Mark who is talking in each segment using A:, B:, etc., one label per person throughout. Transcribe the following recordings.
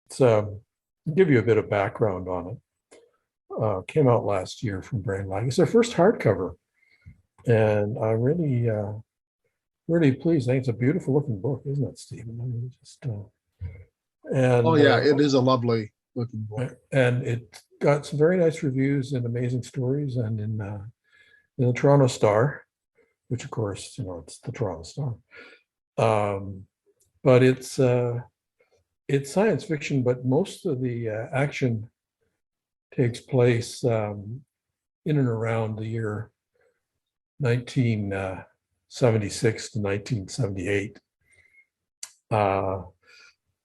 A: So, give you a bit of background on it. Came out last year from Brainlag. It's their first hardcover, and I'm really pleased. I think it's a beautiful looking book, isn't it, Stephen? I mean, just
B: Oh
A: and
B: yeah, it is a lovely looking book.
A: and it got some very nice reviews and amazing stories, and in the Toronto Star, which of course it's the Toronto Star. But it's science fiction, but most of the action takes place in and around the year 1976 to 1978.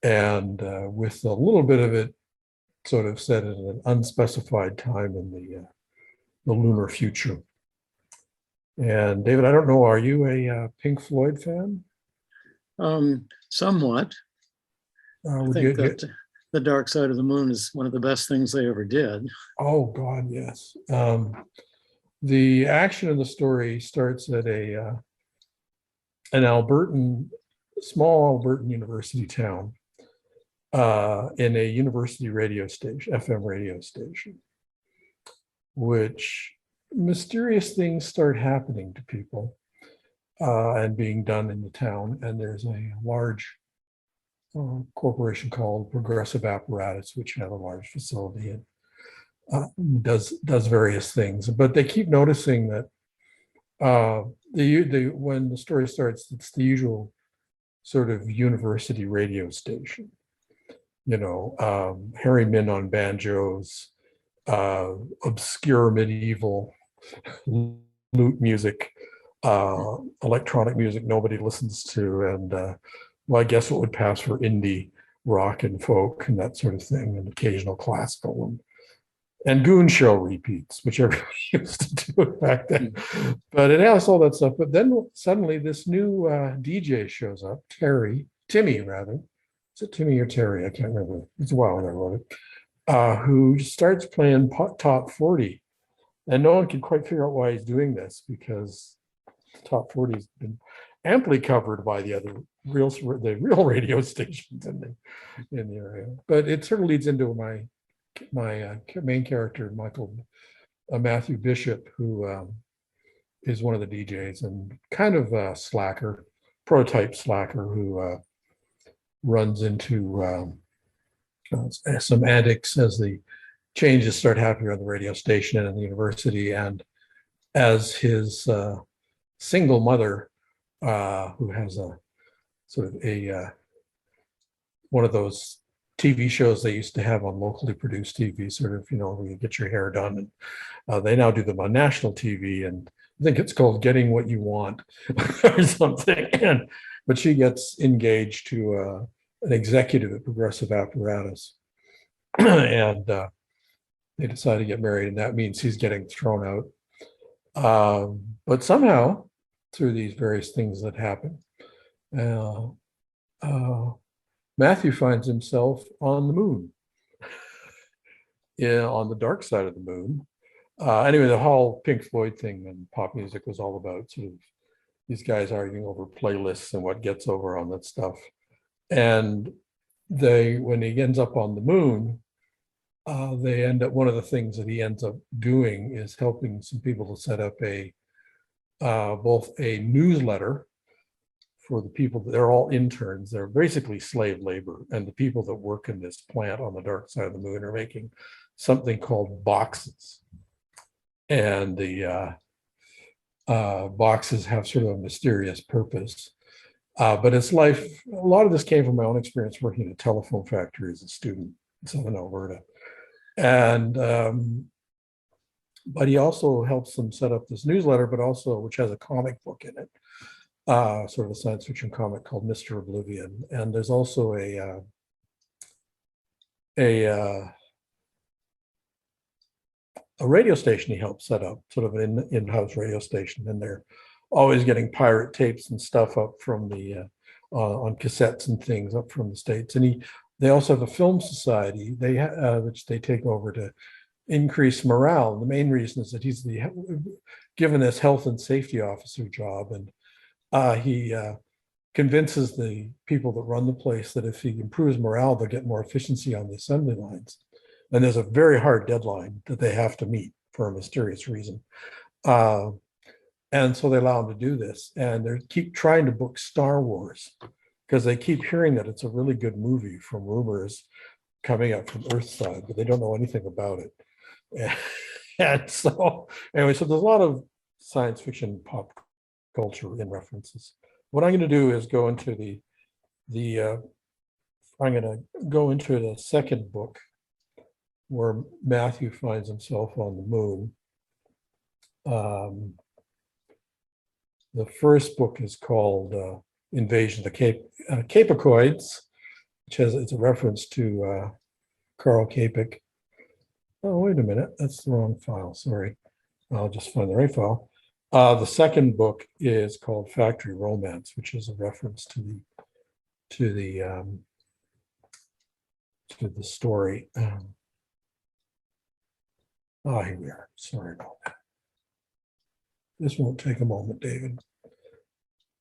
A: And with a little bit of it sort of set at an unspecified time in the lunar future. And David, I don't know, are you a Pink Floyd fan?
B: Somewhat. I
A: Would
B: think
A: you?
B: that The Dark Side of the Moon is one of the best things they ever did.
A: Oh God, yes. The action of the story starts at an small Albertan university town, in a university radio station, FM radio station, which mysterious things start happening to people and being done in the town. And there's a large corporation called Progressive Apparatus, which has a large facility and does various things. But they keep noticing that when the story starts, it's the usual sort of university radio station. Harry Min on banjos, obscure medieval lute music, electronic music nobody listens to, and well, I guess what would pass for indie rock and folk and that sort of thing, and occasional classical and Goon Show repeats, which everybody used to do back then. But it has all that stuff. But then suddenly this new DJ shows up, Timmy rather. Is it Timmy or Terry? I can't remember. It's a while ago I wrote it. Who starts playing top 40. And no one can quite figure out why he's doing this, because the top 40 has been amply covered by the real radio stations in the area. But it sort of leads into my main character, Matthew Bishop, who is one of the DJs and kind of a prototype slacker who runs into some antics as the changes start happening on the radio station and in the university, and as his single mother, who has a sort of one of those TV shows they used to have on locally produced TV, sort of, where you get your hair done. And they now do them on national TV, and I think it's called Getting What You Want or something. But she gets engaged to an executive at Progressive Apparatus. And they decide to get married, and that means he's getting thrown out. But somehow, through these various things that happen, Matthew finds himself on the moon, on the dark side of the moon. Anyway, the whole Pink Floyd thing and pop music was all about sort of these guys arguing over playlists and what gets over on that stuff. And when he ends up on the moon, one of the things that he ends up doing is helping some people to set up both a newsletter for the people. They're all interns. They're basically slave labor. And the people that work in this plant on the dark side of the moon are making something called boxes. And the boxes have sort of a mysterious purpose. But it's life. A lot of this came from my own experience working at a telephone factory as a student in Southern Alberta. And but he also helps them set up this newsletter, but also which has a comic book in it, sort of a science fiction comic called Mr. Oblivion. And there's also a radio station he helped set up, sort of an in-house radio station, and they're always getting pirate tapes and stuff up from the on cassettes and things up from the States. And they also have a film society which they take over to increase morale. The main reason is that he's given this health and safety officer job, and he convinces the people that run the place that if he improves morale, they'll get more efficiency on the assembly lines. And there's a very hard deadline that they have to meet for a mysterious reason. And so they allow him to do this. And they keep trying to book Star Wars because they keep hearing that it's a really good movie from rumors coming up from Earthside, but they don't know anything about it. And so, anyway, so there's a lot of science fiction pop culture in references. What I'm going to do is go into I'm going to go into the second book where Matthew finds himself on the moon. The first book is called Invasion of the Capecoids, which it's a reference to Carl Capek. Oh, wait a minute, that's the wrong file, sorry. I'll just find the right file. The second book is called Factory Romance, which is a reference to the story. Here we are. Sorry about that. This won't take a moment, David.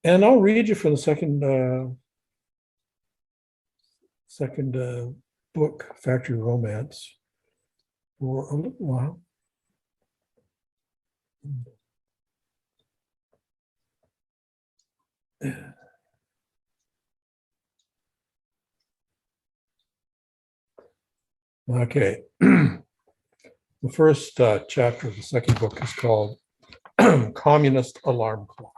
A: And I'll read you from the second book, Factory Romance, for a little while. Okay. The first chapter of the second book is called Communist Alarm Clock.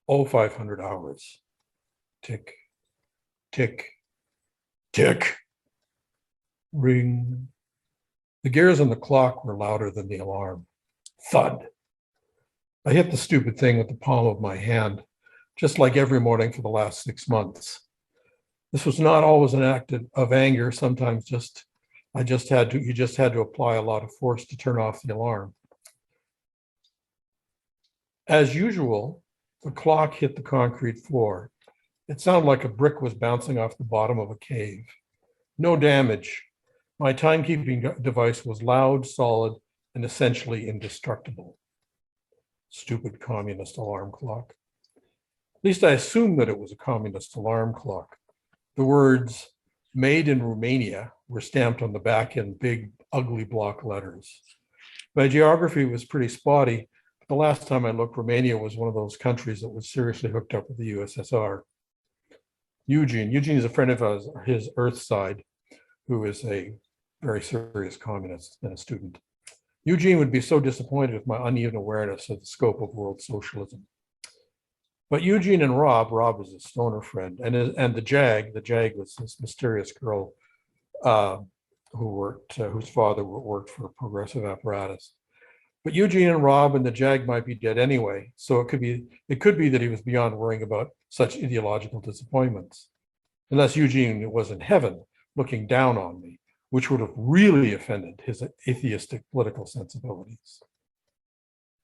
A: 500 hours. Tick, tick, tick. Ring. The gears on the clock were louder than the alarm. Thud. I hit the stupid thing with the palm of my hand, just like every morning for the last 6 months. This was not always an act of anger. Sometimes you just had to apply a lot of force to turn off the alarm. As usual, the clock hit the concrete floor. It sounded like a brick was bouncing off the bottom of a cave. No damage. My timekeeping device was loud, solid, and essentially indestructible. Stupid communist alarm clock. At least I assumed that it was a communist alarm clock. The words "Made in Romania" were stamped on the back in big, ugly block letters. My geography was pretty spotty. But the last time I looked, Romania was one of those countries that was seriously hooked up with the USSR. Eugene is a friend of his Earthside, who is a very serious communist and a student. Eugene would be so disappointed with my uneven awareness of the scope of world socialism. But Eugene and Rob is a stoner friend, and the Jag was this mysterious girl whose father worked for Progressive Apparatus. But Eugene and Rob and the Jag might be dead anyway, so it could be that he was beyond worrying about such ideological disappointments. Unless Eugene was in heaven looking down on me, which would have really offended his atheistic political sensibilities.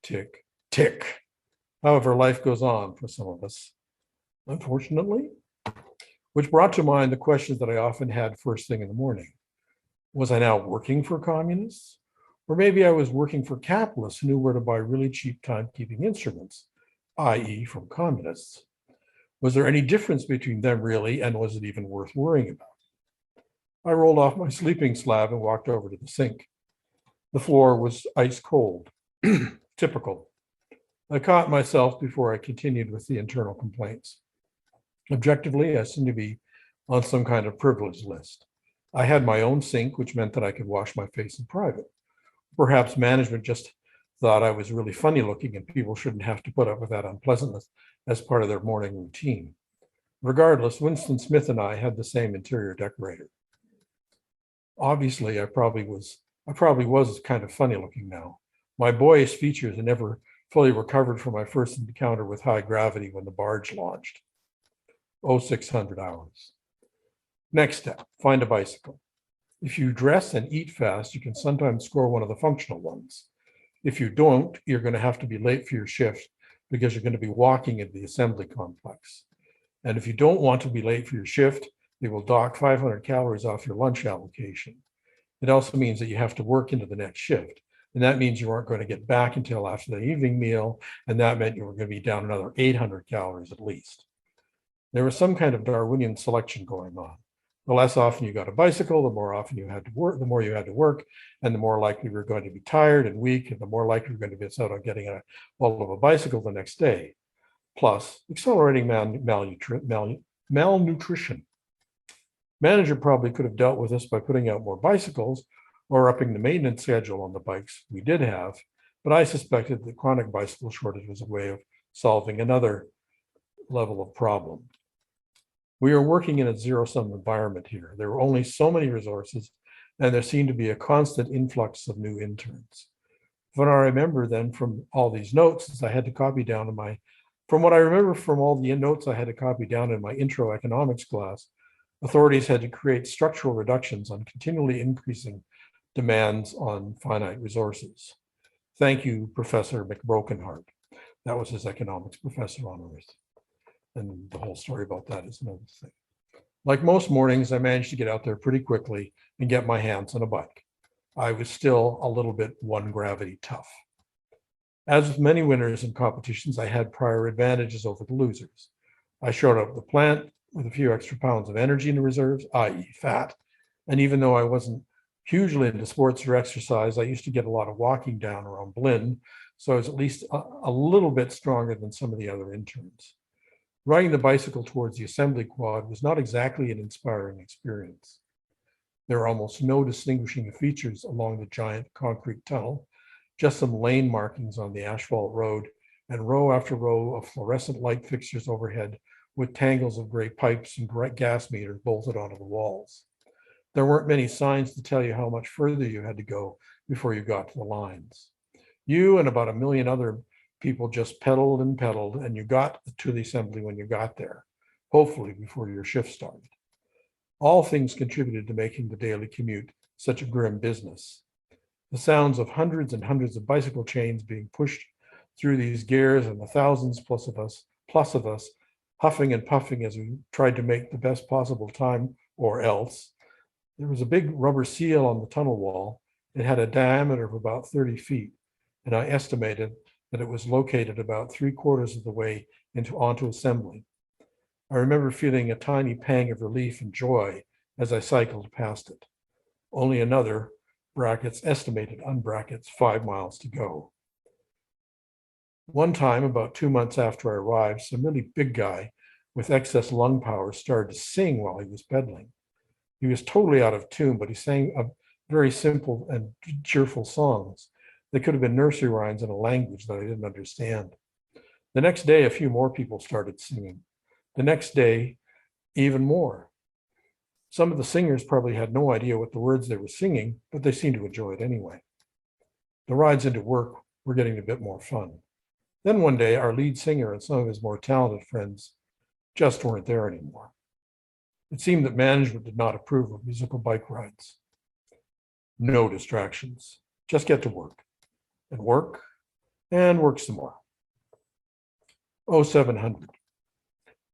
A: Tick, tick. However, life goes on for some of us, unfortunately, which brought to mind the questions that I often had first thing in the morning. Was I now working for communists? Or maybe I was working for capitalists who knew where to buy really cheap timekeeping instruments, i.e. from communists. Was there any difference between them really, and was it even worth worrying about? I rolled off my sleeping slab and walked over to the sink. The floor was ice cold. Typical. I caught myself before I continued with the internal complaints. Objectively, I seemed to be on some kind of privilege list. I had my own sink, which meant that I could wash my face in private. Perhaps management just thought I was really funny looking and people shouldn't have to put up with that unpleasantness as part of their morning routine. Regardless, Winston Smith and I had the same interior decorator. Obviously, I probably was kind of funny looking now. My boyish features had never fully recovered from my first encounter with high gravity when the barge launched. 600 hours. Next step, find a bicycle. If you dress and eat fast, you can sometimes score one of the functional ones. If you don't, you're going to have to be late for your shift because you're going to be walking into the assembly complex. And if you don't want to be late for your shift, they will dock 500 calories off your lunch allocation. It also means that you have to work into the next shift, And that means you weren't going to get back until after the evening meal. And that meant you were going to be down another 800 calories at least. There was some kind of Darwinian selection going on. The less often you got a bicycle, the more often you had to work, the more you had to work, and the more likely you were going to be mired and weak, and the more likely you're going to miss out on getting a hold of a bicycle the next day. Plus, accelerating malnutrition. Manager probably could have dealt with this by putting out more bicycles or upping the maintenance schedule on the bikes we did have, but I suspected that chronic bicycle shortage was a way of solving another level of problem. We are working in a zero-sum environment here. There were only so many resources, and there seemed to be a constant influx of new interns. What I remember then from all these notes is I had to copy down in my, from what I remember from all the notes I had to copy down in my intro economics class, authorities had to create structural reductions on continually increasing demands on finite resources. Thank you, Professor McBrokenheart. That was his economics professor on Earth. And the whole story about that is another thing. Like most mornings, I managed to get out there pretty quickly and get my hands on a bike. I was still a little bit one gravity tough. As with many winners in competitions, I had prior advantages over the losers. I showed up at the plant with a few extra pounds of energy in the reserves, i.e. fat. And even though I wasn't hugely into sports or exercise, I used to get a lot of walking down around Blinn, so I was at least a little bit stronger than some of the other interns. Riding the bicycle towards the assembly quad was not exactly an inspiring experience. There are almost no distinguishing features along the giant concrete tunnel, just some lane markings on the asphalt road and row after row of fluorescent light fixtures overhead with tangles of gray pipes and gas meters bolted onto the walls. There weren't many signs to tell you how much further you had to go before you got to the lines. You and about a million other people just pedaled, and you got to the assembly when you got there, hopefully before your shift started. All things contributed to making the daily commute such a grim business. The sounds of hundreds and hundreds of bicycle chains being pushed through these gears and the thousands plus of us huffing and puffing as we tried to make the best possible time or else. There was a big rubber seal on the tunnel wall. It had a diameter of about 30 feet, and I estimated that it was located about 3/4 of the way onto assembly. I remember feeling a tiny pang of relief and joy as I cycled past it. Only another, brackets estimated, unbrackets, 5 miles to go. One time, about 2 months after I arrived, some really big guy with excess lung power started to sing while he was pedaling. He was totally out of tune, but he sang very simple and cheerful songs. They could have been nursery rhymes in a language that I didn't understand. The next day, a few more people started singing. The next day, even more. Some of the singers probably had no idea what the words they were singing, but they seemed to enjoy it anyway. The rides into work were getting a bit more fun. Then one day, our lead singer and some of his more talented friends just weren't there anymore. It seemed that management did not approve of musical bike rides. No distractions. Just get to work. And work some more. 0700.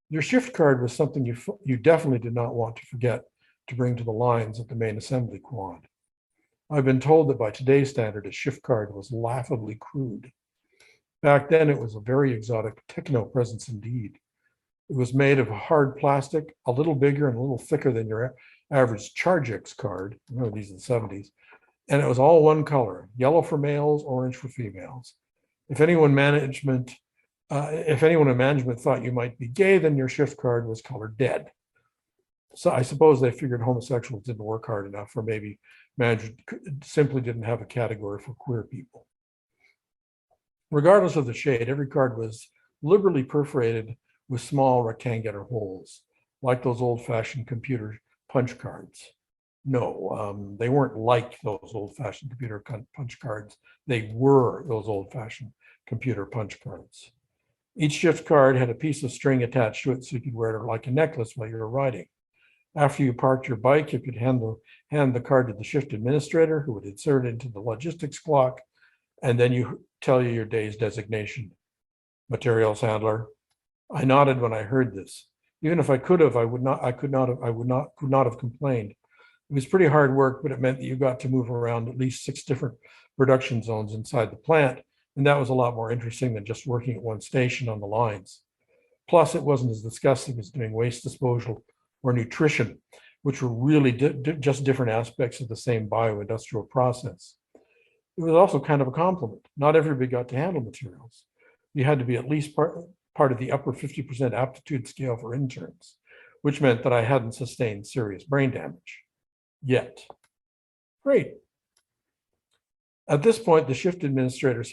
A: Your shift card was something you definitely did not want to forget to bring to the lines at the main assembly quad. I've been told that by today's standard, a shift card was laughably crude. Back then, it was a very exotic techno presence indeed. It was made of hard plastic, a little bigger and a little thicker than your average Chargex card. Remember, these are the 70s. And it was all one color, yellow for males, orange for females. If anyone in management thought you might be gay, then your shift card was colored dead. So I suppose they figured homosexuals didn't work hard enough, or maybe management simply didn't have a category for queer people. Regardless of the shade, every card was liberally perforated with small rectangular holes, like those old-fashioned computer punch cards. No, they weren't like those old-fashioned computer punch cards. They were those old-fashioned computer punch cards. Each shift card had a piece of string attached to it so you could wear it like a necklace while you were riding. After you parked your bike, you could hand the card to the shift administrator, who would insert it into the logistics clock, and then you tell you your day's designation. Materials handler. I nodded when I heard this. Even if I could have, I could not have complained. It was pretty hard work, but it meant that you got to move around at least 6 different production zones inside the plant, and that was a lot more interesting than just working at one station on the lines. Plus, it wasn't as disgusting as doing waste disposal or nutrition, which were really just different aspects of the same bioindustrial process. It was also kind of a compliment. Not everybody got to handle materials. You had to be at least part of the upper 50% aptitude scale for interns, which meant that I hadn't sustained serious brain damage yet. Great. At this point, the shift administrator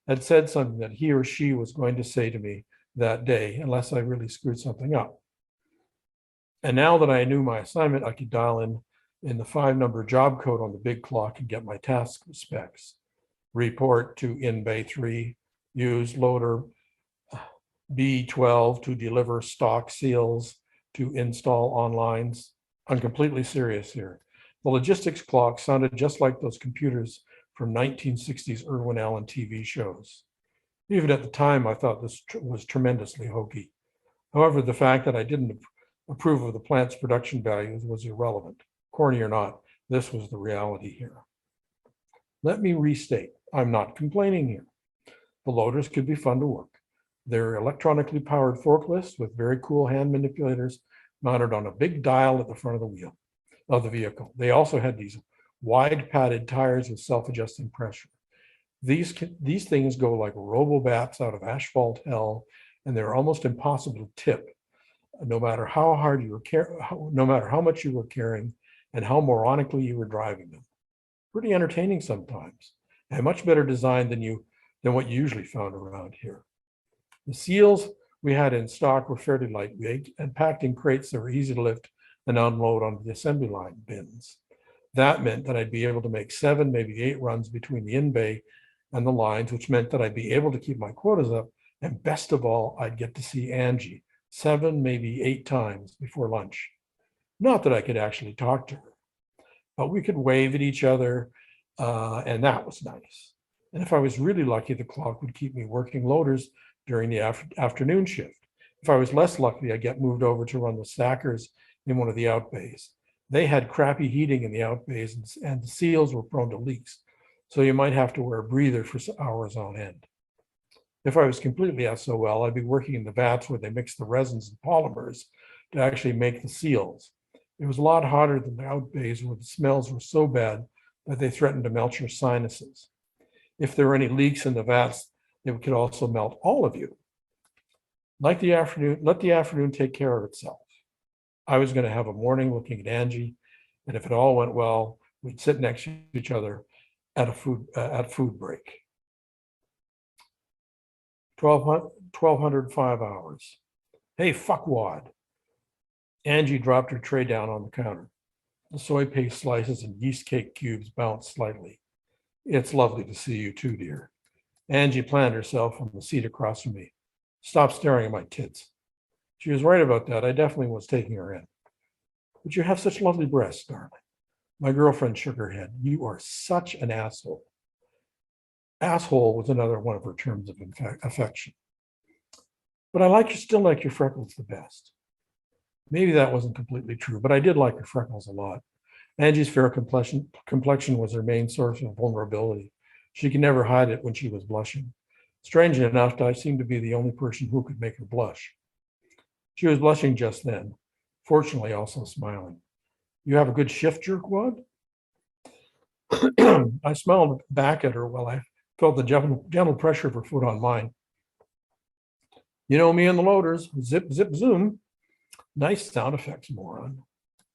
A: had said something that he or she was going to say to me that day, unless I really screwed something up. And now that I knew my assignment, I could dial in the 5-number job code on the big clock and get my task specs. Report to in bay 3, use loader B12 to deliver stock seals to install on lines. I'm completely serious here. The logistics clock sounded just like those computers from 1960s Irwin Allen TV shows. Even at the time, I thought this was tremendously hokey. However, the fact that I didn't approve of the plant's production values was irrelevant. Corny or not, this was the reality here. Let me restate, I'm not complaining here. The loaders could be fun to work. They're electronically powered forklifts with very cool hand manipulators mounted on a big dial at the front of the wheel of the vehicle. They also had these wide padded tires with self-adjusting pressure. These things go like robo-bats out of asphalt hell, and they're almost impossible to tip, no matter how hard you were no matter how much you were carrying and how moronically you were driving them. Pretty entertaining sometimes, and much better designed than what you usually found around here. The seals we had in stock were fairly lightweight and packed in crates that were easy to lift and unload onto the assembly line bins. That meant that I'd be able to make 7, maybe 8 runs between the in-bay and the lines, which meant that I'd be able to keep my quotas up. And best of all, I'd get to see Angie 7, maybe 8 times before lunch. Not that I could actually talk to her, but we could wave at each other, and that was nice. And if I was really lucky, the clock would keep me working loaders during the afternoon shift. If I was less lucky, I'd get moved over to run the stackers in one of the outbays. They had crappy heating in the outbays, and the seals were prone to leaks, so you might have to wear a breather for hours on end. If I was completely SOL, I'd be working in the vats where they mix the resins and polymers to actually make the seals. It was a lot hotter than the outbays where the smells were so bad that they threatened to melt your sinuses. If there were any leaks in the vats, they could also melt all of you. Let the afternoon take care of itself. I was going to have a morning looking at Angie, and if it all went well, we'd sit next to each other at food break. 1,205 hours. Hey, fuckwad. Angie dropped her tray down on the counter. The soy paste slices and yeast cake cubes bounced slightly. It's lovely to see you too, dear. Angie planted herself on the seat across from me. Stop staring at my tits. She was right about that. I definitely was taking her in. But you have such lovely breasts, darling. My girlfriend shook her head. You are such an asshole. Asshole was another one of her terms of affection. But I still like your freckles the best. Maybe that wasn't completely true, but I did like her freckles a lot. Angie's fair complexion was her main source of vulnerability. She could never hide it when she was blushing. Strangely enough, I seemed to be the only person who could make her blush. She was blushing just then, fortunately also smiling. You have a good shift, jerkwad? I smiled back at her while I felt the gentle pressure of her foot on mine. You know me and the loaders, zip, zip, zoom. Nice sound effects, moron.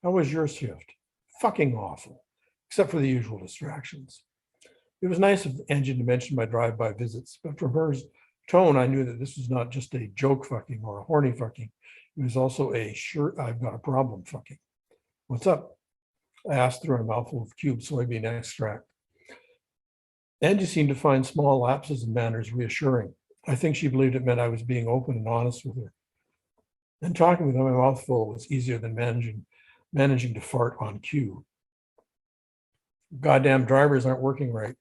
A: How was your shift? Fucking awful, except for the usual distractions. It was nice of Angie to mention my drive-by visits, but from her tone, I knew that this was not just a joke fucking or a horny fucking. It was also a sure I've got a problem fucking. What's up? I asked through a mouthful of cubed soybean extract. Angie seemed to find small lapses in manners reassuring. I think she believed it meant I was being open and honest with her. And talking with my mouth full was easier than managing to fart on cue. Goddamn drivers aren't working right.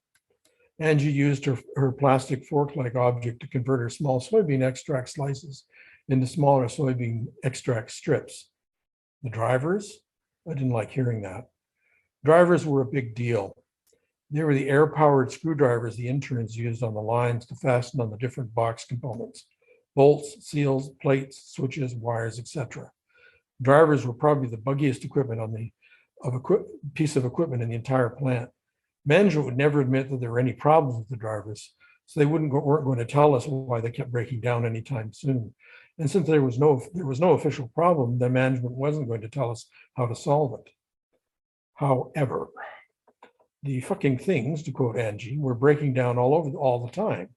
A: Angie used her plastic fork-like object to convert her small soybean extract slices into smaller soybean extract strips. The drivers? I didn't like hearing that. Drivers were a big deal. They were the air-powered screwdrivers the interns used on the lines to fasten on the different box components: bolts, seals, plates, switches, wires, etc. Drivers were probably the buggiest equipment piece of equipment in the entire plant. Management would never admit that there were any problems with the drivers, so they weren't going to tell us why they kept breaking down anytime soon. And since there was no official problem, then management wasn't going to tell us how to solve it. However, the fucking things, to quote Angie, were breaking down all the time,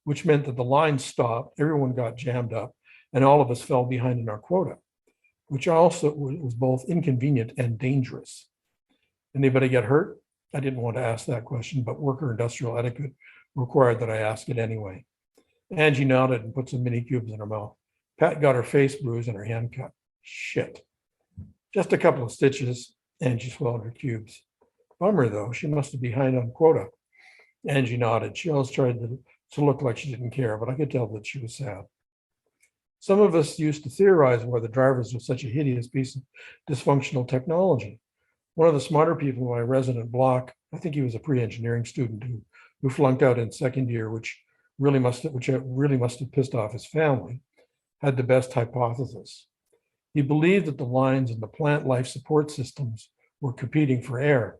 A: which meant that the line stopped, everyone got jammed up, and all of us fell behind in our quota, which also was both inconvenient and dangerous. Anybody get hurt? I didn't want to ask that question, but worker industrial etiquette required that I ask it anyway. Angie nodded and put some mini cubes in her mouth. Pat got her face bruised and her hand cut. Shit. Just a couple of stitches. Angie swallowed her cubes. Bummer though, she must be behind on quota. Angie nodded. She always tried to look like she didn't care, but I could tell that she was sad. Some of us used to theorize why the drivers were such a hideous piece of dysfunctional technology. One of the smarter people in my resident block, I think he was a pre-engineering student who flunked out in second year, which really must have pissed off his family, had the best hypothesis. He believed that the lines in the plant life support systems were competing for air.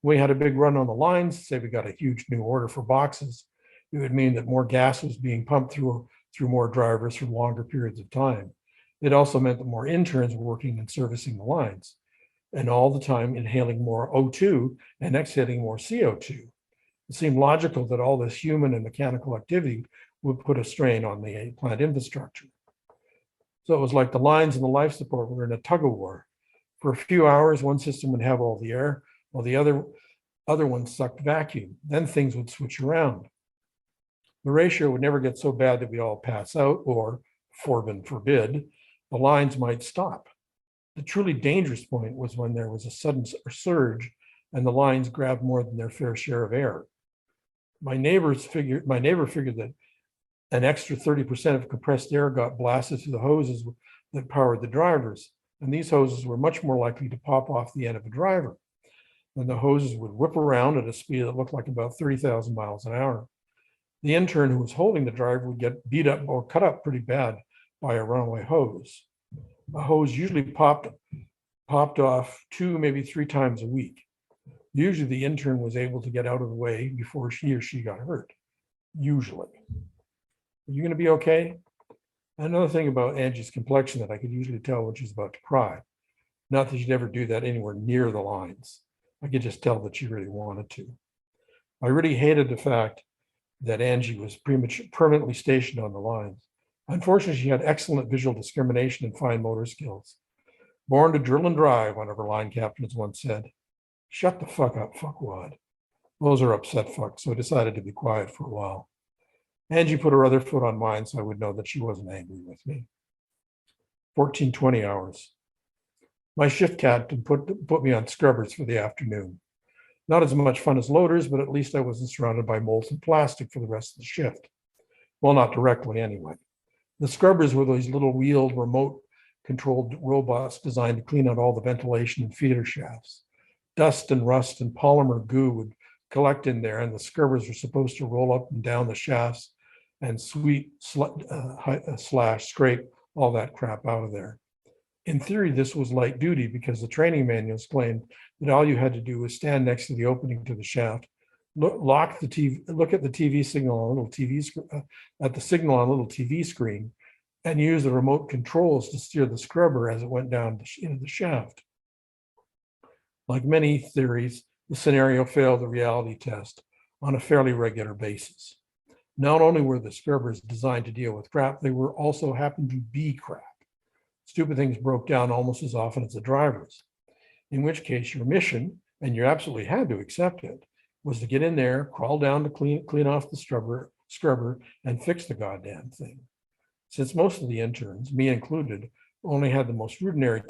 A: We had a big run on the lines, say we got a huge new order for boxes. It would mean that more gas was being pumped through more drivers for longer periods of time. It also meant that more interns were working and servicing the lines, and all the time inhaling more O2 and exhaling more CO2. It seemed logical that all this human and mechanical activity would put a strain on the plant infrastructure. So it was like the lines and the life support were in a tug of war. For a few hours, one system would have all the air, while the other one sucked vacuum. Then things would switch around. The ratio would never get so bad that we all pass out, or, forbid, the lines might stop. The truly dangerous point was when there was a sudden surge and the lines grabbed more than their fair share of air. My neighbor figured that an extra 30% of compressed air got blasted through the hoses that powered the drivers, and these hoses were much more likely to pop off the end of a driver. Then the hoses would whip around at a speed that looked like about 30,000 miles an hour. The intern who was holding the driver would get beat up or cut up pretty bad by a runaway hose. A hose usually popped off 2, maybe 3 times a week. Usually the intern was able to get out of the way before he or she got hurt. Usually. Are you going to be okay? Another thing about Angie's complexion that I could usually tell when she's about to cry. Not that she'd ever do that anywhere near the lines. I could just tell that she really wanted to. I really hated the fact that Angie was permanently stationed on the lines. Unfortunately, she had excellent visual discrimination and fine motor skills. Born to drill and drive, one of her line captains once said. Shut the fuck up, fuckwad. Those are upset fucks, so I decided to be quiet for a while. Angie put her other foot on mine so I would know that she wasn't angry with me. 14-20 hours. My shift captain put me on scrubbers for the afternoon. Not as much fun as loaders, but at least I wasn't surrounded by molten plastic for the rest of the shift. Well, not directly anyway. The scrubbers were those little wheeled, remote-controlled robots designed to clean out all the ventilation and feeder shafts. Dust and rust and polymer goo would collect in there, and the scrubbers were supposed to roll up and down the shafts and scrape all that crap out of there. In theory, this was light duty because the training manuals claimed that all you had to do was stand next to the opening to the shaft, look at the TV signal on a little TV screen, and use the remote controls to steer the scrubber as it went down into the shaft. Like many theories, the scenario failed the reality test on a fairly regular basis. Not only were the scrubbers designed to deal with crap, they were also happened to be crap. Stupid things broke down almost as often as the drivers, in which case your mission, and you absolutely had to accept it, was to get in there, crawl down to clean off the scrubber, and fix the goddamn thing. Since most of the interns, me included, only had the most rudimentary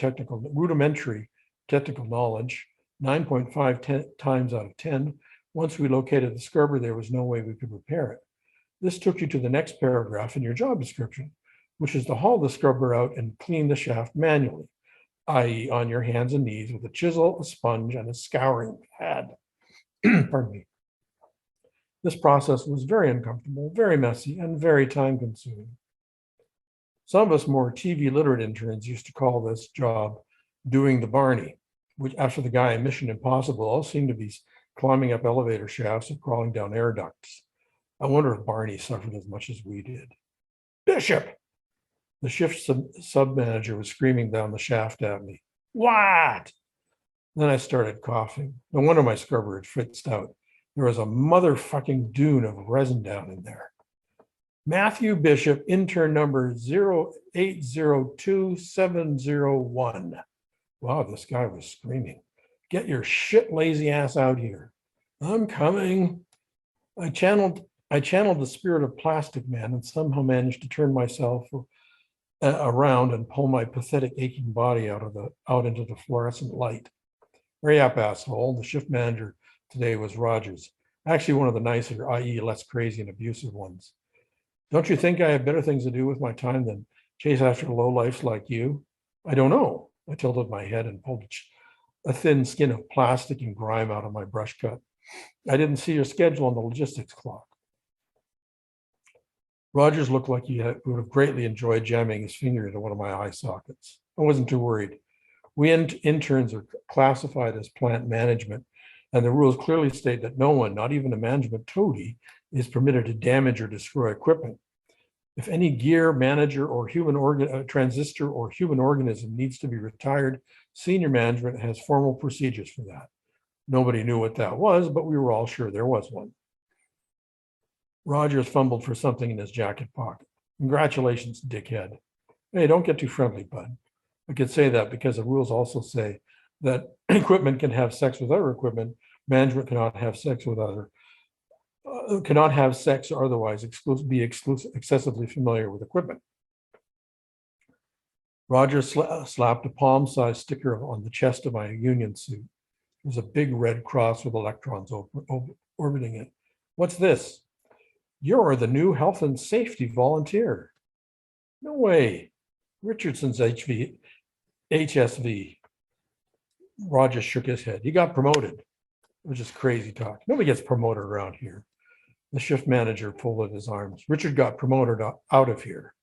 A: technical knowledge, 9.5 times out of 10, once we located the scrubber, there was no way we could repair it. This took you to the next paragraph in your job description, which is to haul the scrubber out and clean the shaft manually. i.e. on your hands and knees with a chisel, a sponge, and a scouring pad. Pardon me. This process was very uncomfortable, very messy, and very time-consuming. Some of us more TV literate interns used to call this job doing the Barney, which after the guy in Mission Impossible all seemed to be climbing up elevator shafts and crawling down air ducts. I wonder if Barney suffered as much as we did. Bishop! The shift sub-manager was screaming down the shaft at me. What? Then I started coughing. No wonder my scrubber had fritzed out. There was a motherfucking dune of resin down in there. Matthew Bishop, intern number 0802701. Wow, this guy was screaming. Get your shit lazy ass out here. I'm coming. I channeled the spirit of Plastic Man and somehow managed to turn myself around and pull my pathetic aching body out into the fluorescent light. Hurry up, asshole. The shift manager today was Rogers. Actually, one of the nicer, i.e. less crazy and abusive ones. Don't you think I have better things to do with my time than chase after lowlifes like you? I don't know. I tilted my head and pulled a thin skin of plastic and grime out of my brush cut. I didn't see your schedule on the logistics clock. Rogers looked like he would have greatly enjoyed jamming his finger into one of my eye sockets. I wasn't too worried. We interns are classified as plant management, and the rules clearly state that no one, not even a management toady, is permitted to damage or destroy equipment. If any gear, manager, or transistor or human organism needs to be retired, senior management has formal procedures for that. Nobody knew what that was, but we were all sure there was one. Rogers fumbled for something in his jacket pocket. Congratulations, dickhead. Hey, don't get too friendly, bud. I could say that because the rules also say that equipment can have sex with other equipment. Management cannot have sex with or otherwise be excessively familiar with equipment. Rogers slapped a palm-sized sticker on the chest of my union suit. It was a big red cross with electrons orbiting it. What's this? You're the new health and safety volunteer. No way. Richardson's HSV. Rogers shook his head. He got promoted. It was just crazy talk. Nobody gets promoted around here. The shift manager folded his arms. Richard got promoted out of here.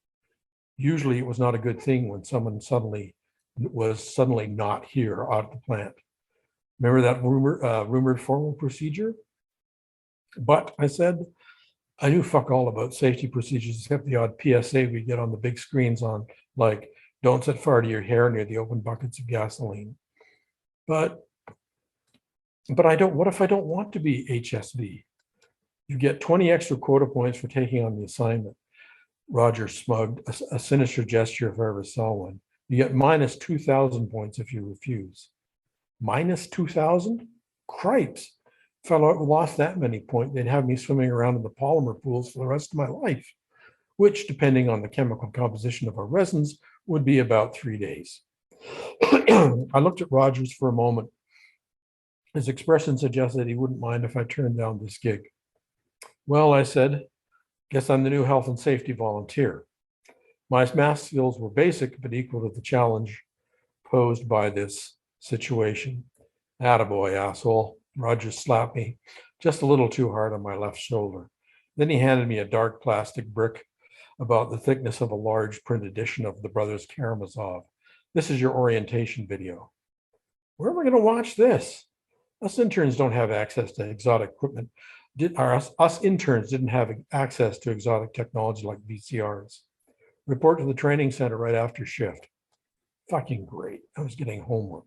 A: Usually it was not a good thing when someone was suddenly not here out of the plant. Remember that rumored formal procedure? But I said, I knew fuck all about safety procedures except the odd PSA we get on the big screens on, like, don't set fire to your hair near the open buckets of gasoline. But what if I don't want to be HSV? You get 20 extra quota points for taking on the assignment. Roger shrugged, a sinister gesture if I ever saw one. You get minus 2,000 points if you refuse. Minus 2,000? Cripes. If I lost that many points, they'd have me swimming around in the polymer pools for the rest of my life, which, depending on the chemical composition of our resins, would be about 3 days. I looked at Rogers for a moment. His expression suggested he wouldn't mind if I turned down this gig. Well, I said, guess I'm the new health and safety volunteer. My math skills were basic, but equal to the challenge posed by this situation. Attaboy, asshole. Rogers slapped me just a little too hard on my left shoulder. Then he handed me a dark plastic brick about the thickness of a large print edition of the Brothers Karamazov. This is your orientation video. Where am I going to watch this? Us interns don't have access to exotic equipment. Us interns didn't have access to exotic technology like VCRs. Report to the training center right after shift. Fucking great. I was getting homework.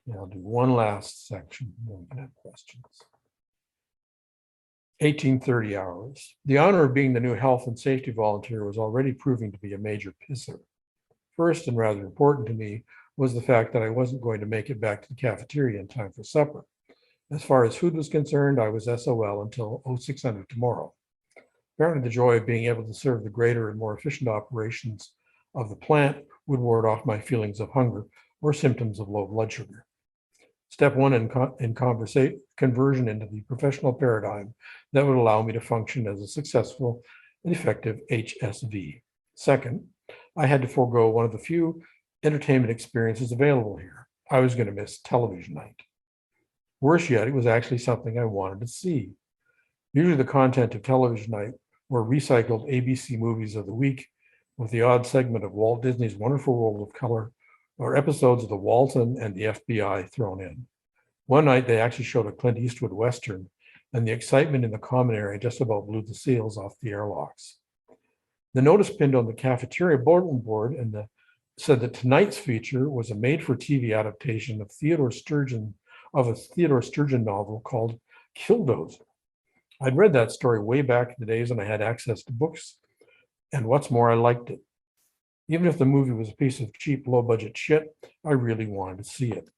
A: Yeah, I'll do one last section. Then we can have questions. 1830 hours. The honor of being the new health and safety volunteer was already proving to be a major pisser. First, and rather important to me, was the fact that I wasn't going to make it back to the cafeteria in time for supper. As far as food was concerned, I was SOL until 0600 tomorrow. Apparently, the joy of being able to serve the greater and more efficient operations of the plant would ward off my feelings of hunger or symptoms of low blood sugar. Step one in conversion into the professional paradigm that would allow me to function as a successful and effective HSV. Second, I had to forego one of the few entertainment experiences available here. I was going to miss television night. Worse yet, it was actually something I wanted to see. Usually the content of television night were recycled ABC movies of the week with the odd segment of Walt Disney's Wonderful World of Color or episodes of The Walton and the FBI thrown in. One night they actually showed a Clint Eastwood Western, and the excitement in the common area just about blew the seals off the airlocks. The notice pinned on the cafeteria bulletin board said that tonight's feature was a made-for-TV adaptation of a Theodore Sturgeon novel called Killdozer. I'd read that story way back in the days when I had access to books, and what's more, I liked it. Even if the movie was a piece of cheap, low-budget shit, I really wanted to see it.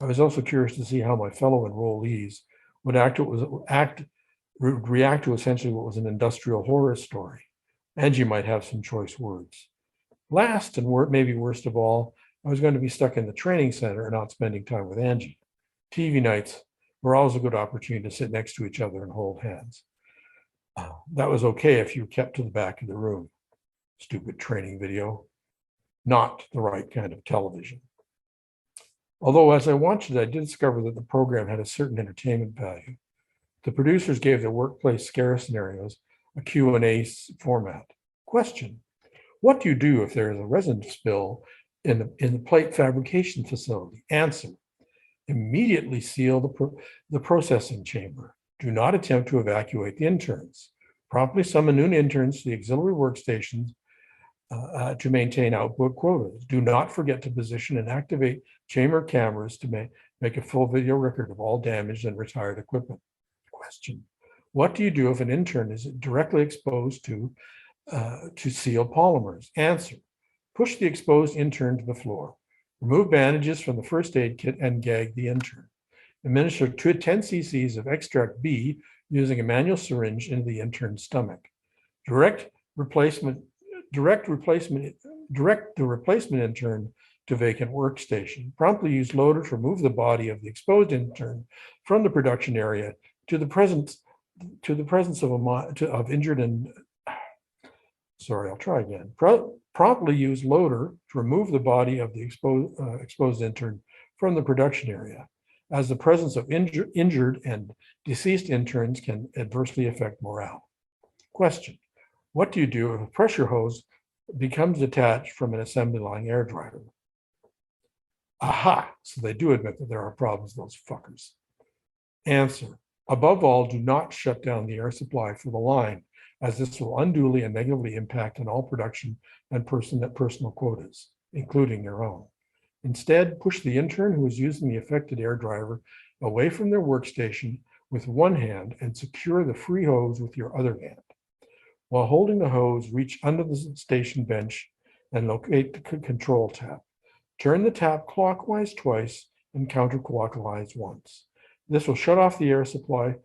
A: I was also curious to see how my fellow enrollees would react to essentially what was an industrial horror story. Angie might have some choice words. Last, and maybe worst of all, I was going to be stuck in the training center and not spending time with Angie. TV nights were always a good opportunity to sit next to each other and hold hands. That was okay if you kept to the back of the room. Stupid training video. Not the right kind of television. Although as I watched it, I did discover that the program had a certain entertainment value. The producers gave their workplace scare scenarios a Q&A format. Question: what do you do if there is a resin spill in the plate fabrication facility? Answer: immediately seal the processing chamber. Do not attempt to evacuate the interns. Promptly summon new interns to the auxiliary workstations to maintain output quotas. Do not forget to position and activate chamber cameras to make a full video record of all damaged and retired equipment. Question: what do you do if an intern is directly exposed to sealed polymers? Answer: push the exposed intern to the floor. Remove bandages from the first aid kit and gag the intern. Administer 10 cc's of extract B using a manual syringe into the intern's stomach. Direct the replacement intern to vacant workstation. Promptly use loader to remove the body of the exposed intern from the production area to the presence of injured and promptly use loader to remove the body of the exposed intern from the production area, as the presence of injured and deceased interns can adversely affect morale. Question: what do you do if a pressure hose becomes detached from an assembly line air driver? Aha! So they do admit that there are problems, those fuckers. Answer: above all, do not shut down the air supply for the line, as this will unduly and negatively impact on all production and personal quotas, including your own. Instead, push the intern who is using the affected air driver away from their workstation with one hand and secure the free hose with your other hand. While holding the hose, reach under the station bench and locate the control tap. Turn the tap clockwise twice and counterclockwise once. This will shut off the air supply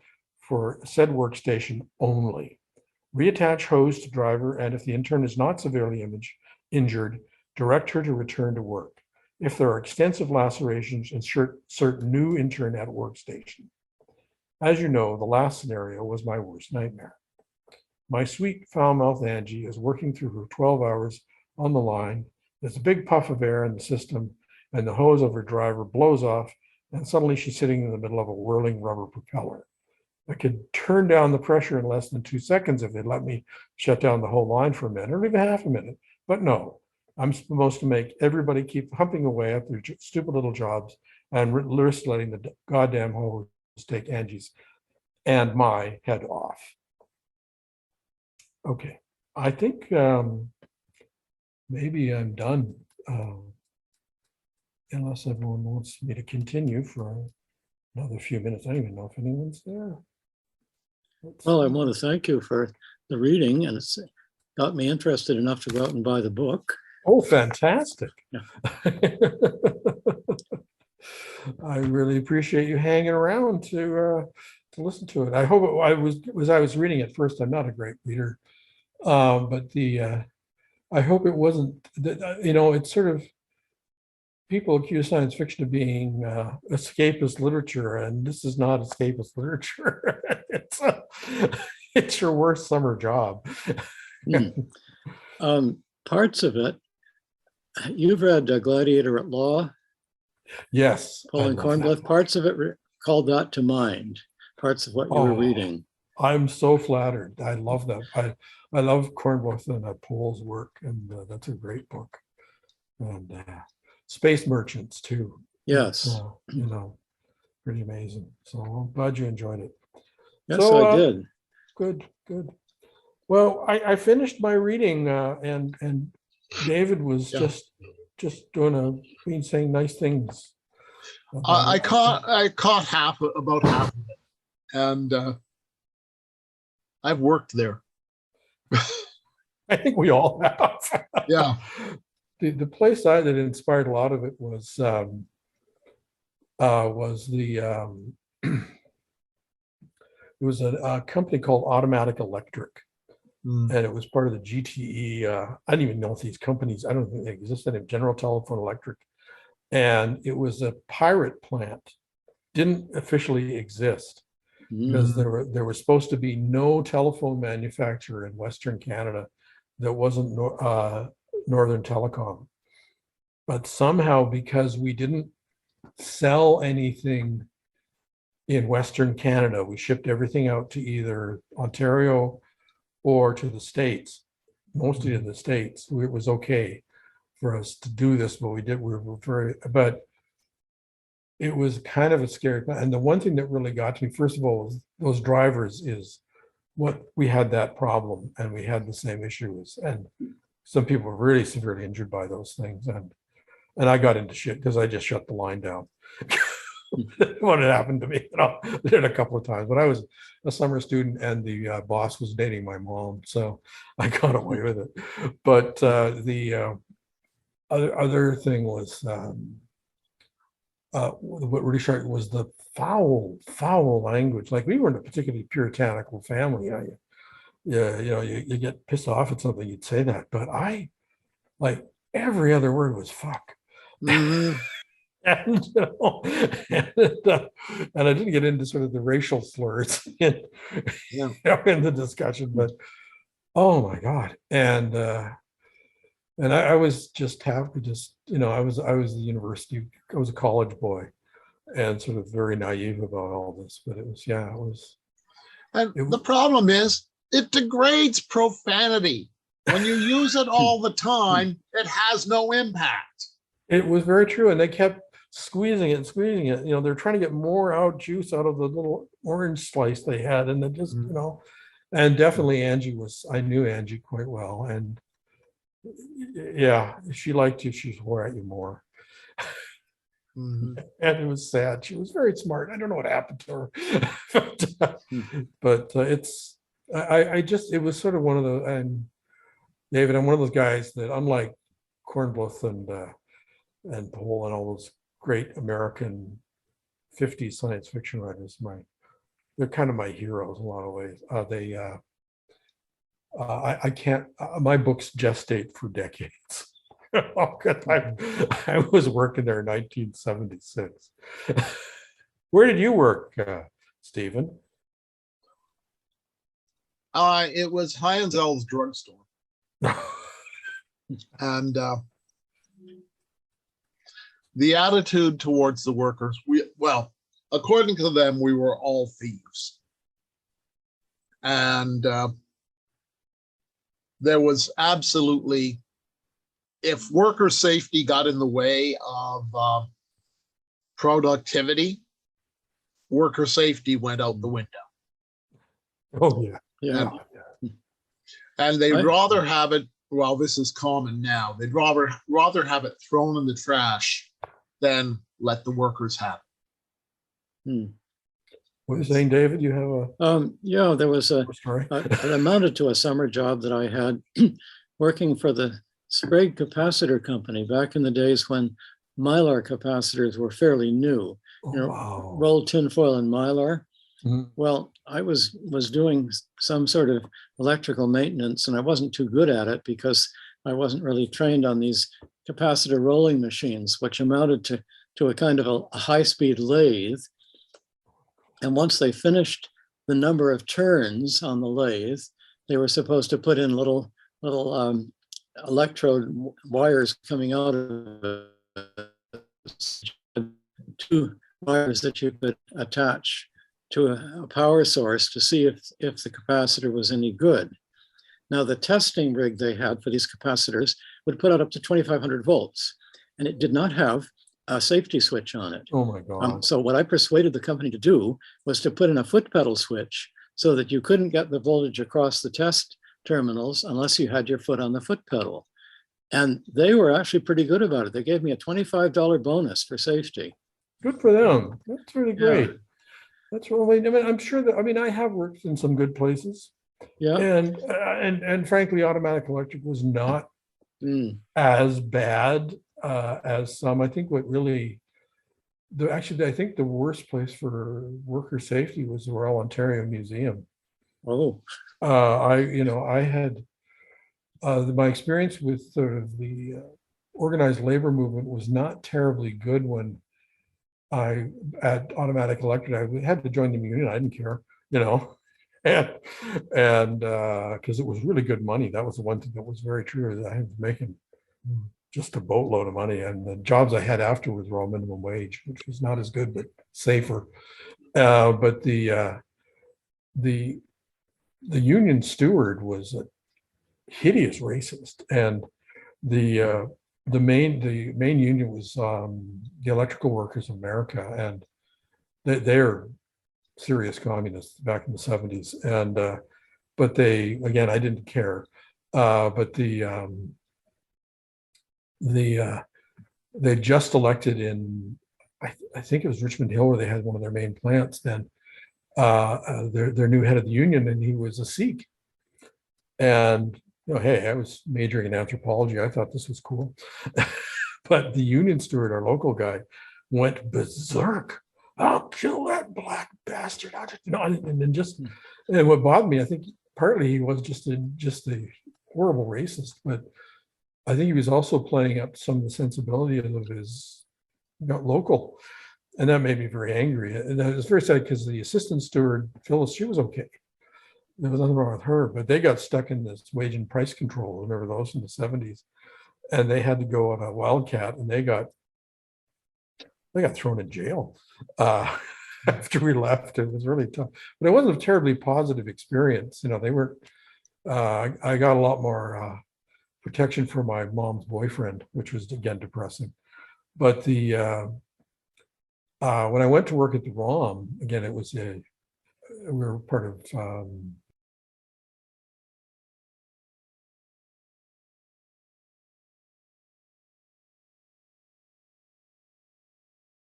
A: for said workstation only. Reattach hose to driver, and if the intern is not severely injured, direct her to return to work. If there are extensive lacerations, insert new intern at workstation. As you know, the last scenario was my worst nightmare. My sweet foul-mouthed Angie is working through her 12 hours on the line. There's a big puff of air in the system, and the hose of her driver blows off, and suddenly she's sitting in the middle of a whirling rubber propeller. I could turn down the pressure in less than 2 seconds if they'd let me shut down the whole line for a minute, or even half a minute. But no, I'm supposed to make everybody keep humping away at their stupid little jobs and risk letting the goddamn hose take Angie's and my head off. Okay, I think maybe I'm done, unless everyone wants me to continue for another few minutes. I don't even know if anyone's there.
B: Well, I want to thank you for the reading, and it's got me interested enough to go out and buy the book.
A: Oh, fantastic.
B: Yeah.
A: I really appreciate you hanging around to listen to it. I hope I was reading it first. I'm not a great reader, but I hope it wasn't that, it's sort of, people accuse science fiction of being escapist literature, and this is not escapist literature. It's your worst summer job.
B: Parts of it You've read Gladiator at Law,
A: Yes, I
B: Paul and
A: love that
B: Cornbluth.
A: book.
B: Parts of it called that to mind, parts of what you were
A: Oh,
B: reading.
A: I'm so flattered. I love that. I love Cornbluth and Pohl's work, and that's a great book. And Space Merchants too. It's
B: Yes.
A: pretty amazing. So I'm glad you enjoyed it.
B: Yes,
A: So
B: I did.
A: good, good. Well, I finished my reading, and David was
C: Yeah.
A: just been saying nice things
C: I
A: about
C: caught about half of it, and I've worked there.
A: I think we all have.
C: Yeah.
A: The place that inspired a lot of it was the it was a company called Automatic Electric,
C: Mm.
A: and it was part of the GTE. I don't even know if these companies, I don't think they existed, in General Telephone Electric, and it was a pirate plant. Didn't officially exist because
B: Mm.
A: there was supposed to be no telephone manufacturer in Western Canada that wasn't Northern Telecom. But somehow, because we didn't sell anything in Western Canada, we shipped everything out to either Ontario or to the States, mostly to the States. It was okay for us to do this, but we were very, but it was kind of a scary. And the one thing that really got to me, first of all, was those drivers is what we had that problem, and we had the same issues. And some people were really severely injured by those things. And I got into shit because I just shut the line down. What had happened to me, I did it a couple of times, but I was a summer student, and the boss was dating my mom, so I got away with it. But the other thing was what really struck was the foul language. Like, we weren't a particularly puritanical family. You get pissed off at something, you'd say that, but like every other word was fuck.
B: Mhm.
A: And, and I didn't get into sort of the racial slurs
C: Yeah.
A: in the discussion, but oh my God. And I was just happy, I was the university, I was a college boy, and sort of very naive about all this, but it was.
C: And the problem is, it degrades profanity. When you use it all the time, it has no impact.
A: It was very true, and they kept squeezing it. They're trying to get more juice out of the little orange slice they had, and and definitely I knew Angie quite well, and yeah, she liked you. She swore at you more,
C: Mhm.
A: and it was sad. She was very smart. I don't know what happened to her, but it was sort of one of the, and David, I'm one of those guys that, unlike Cornbluth and Pohl and all those great American 50s science fiction writers, they're kind of my heroes in a lot of ways. I can't, my books gestate for decades. I was working there in 1976. Where did you work, Stephen?
C: It was Heinzel's drugstore. And the attitude towards the workers, according to them, we were all thieves. And there was absolutely, if worker safety got in the way of productivity, worker safety went out the window.
A: Oh, yeah.
B: Yeah.
C: And they'd rather have it, well, this is common now, they'd rather have it thrown in the trash than let the workers have it.
B: Hmm.
A: What are you saying, David? You have
B: Yeah, there was
A: a story?
B: it amounted to a summer job that I had working for the Sprague capacitor company back in the days when Mylar capacitors were fairly new.
A: Wow.
B: Rolled tinfoil and Mylar.
A: Mhm.
B: Well, I was doing some sort of electrical maintenance, and I wasn't too good at it because I wasn't really trained on these capacitor rolling machines, which amounted to a kind of a high-speed lathe. And once they finished the number of turns on the lathe, they were supposed to put in little electrode wires coming out of it, two wires that you could attach to a power source to see if the capacitor was any good. Now, the testing rig they had for these capacitors would put out up to 2,500 volts, and it did not have a safety switch on it.
A: Oh my God.
B: So what I persuaded the company to do was to put in a foot pedal switch so that you couldn't get the voltage across the test terminals unless you had your foot on the foot pedal. And they were actually pretty good about it. They gave me a $25 bonus for safety.
A: Good for them. That's really
B: Yeah.
A: great. That's really, I mean, I'm sure that, I mean, I have worked in some good places,
B: Yeah.
A: and frankly, automatic electric was not
B: Mm.
A: as bad as some. I think what really, actually, I think the worst place for worker safety was the Royal Ontario Museum.
B: Oh.
A: I had my experience with sort of the organized labor movement was not terribly good when I at automatic electric. I had to join the union. I didn't care, and because it was really good money. That was the one thing that was very true. Is I was making just a boatload of money, and the jobs I had afterwards were all minimum wage, which was not as good but safer. But the union steward was a hideous racist, and the main union was the Electrical Workers of America, and they're serious communists back in the 70s. And but they, again, I didn't care. But they just elected in, I think it was Richmond Hill, where they had one of their main plants then, their new head of the union, and he was a Sikh. And hey, I was majoring in anthropology. I thought this was cool. But the union steward, our local guy, went berserk. I'll kill that black bastard. And what bothered me, I think partly he was just a horrible racist, but I think he was also playing up some of the sensibilities of his local. And that made me very angry. And it was very sad because the assistant steward, Phyllis, she was okay. There was nothing wrong with her, but they got stuck in this wage and price control. Remember those in the 70s? And they had to go on a wildcat, and they got thrown in jail after we left. It was really tough, but it wasn't a terribly positive experience. They were. I got a lot more protection for my mom's boyfriend, which was again depressing. But when I went to work at the ROM, again, it was we were part of